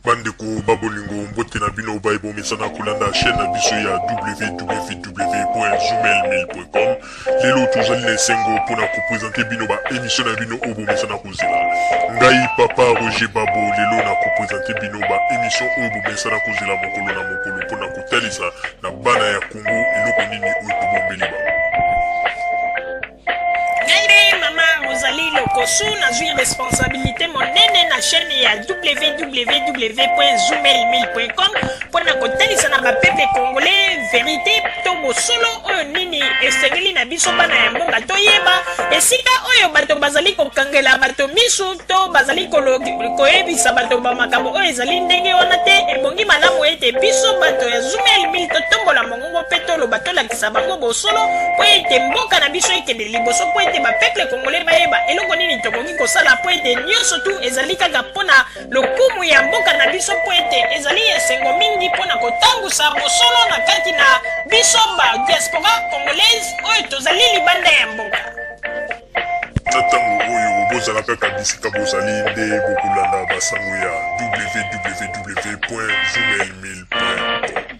Bandeko babolingo mbote na bino baibo mesana kulanda chaîne na biso ya www.zoomel1000.com. Lelo tozali na esengo pona kopresente bino ba émission na bino obo mesana kozela. Ngai papa Roger Babo lelo na kopresente bino ba émission obo mesana kozela mokolo na mokolo pona kotalisa na bana ya Congo eloko nini oyo tobombeli ba. Ozali lokosu nazwi responsabilité monene na chaîne ya www.zoomel1000.com pona kotalisa na bapeple congolais vérité to bosolo oyo nini esengeli na biso bana ya mboka toyeba esika oyo bato bazali kokangela bato misu to bazali koyebisa bato bamakambo oyo ezali ndenge wana te ebongi malamu ete biso bato ya Zoomel 1000 totombola mongongo mpe toloba tolakisa bango bosolo po ete mboka na biso ekende liboso po ete bapeple congolais bayeba eloko nini tokoki kosala po ete nyonso tu ezali kaka mpona lokumu ya mboka na biso po ete ezali esengo mingi mpona kotambusa bosolo na kati na biso ba diaspora congolaise oyo tozali libanda ya mboka. Na ntango oyo bozala kaka bisika bozali nde bokolanda basango ya www.zoomel1000.com.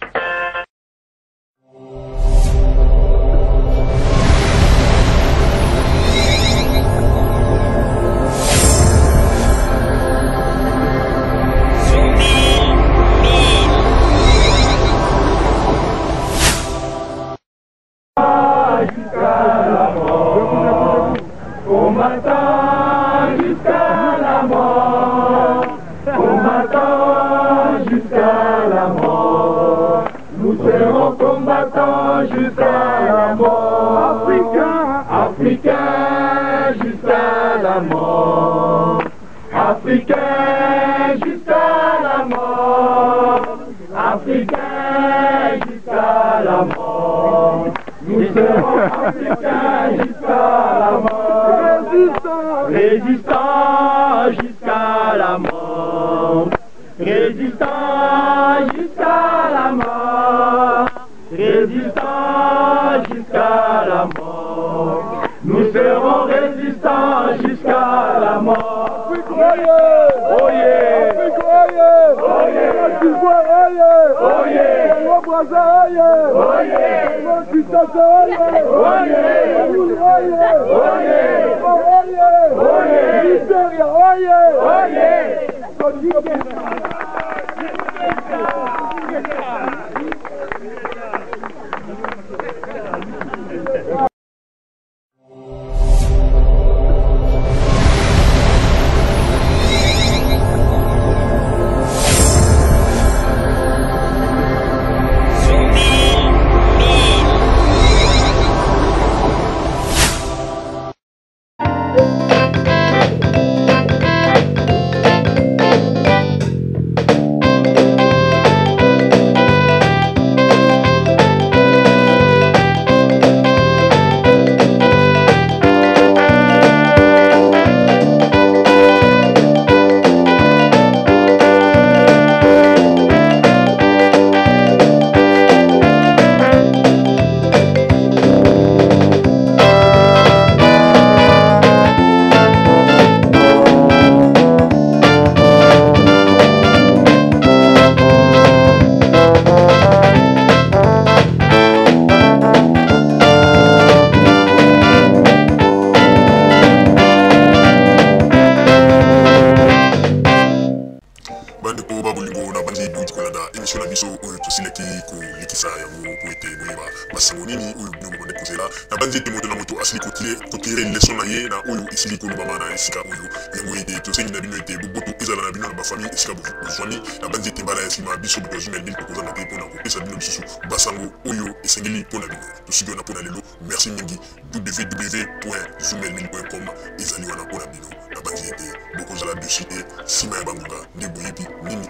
Merci mingi www.zoomel1000.com ezali wana pona bino na banzete bokozala deside sima ya bangonga nde boyebi nini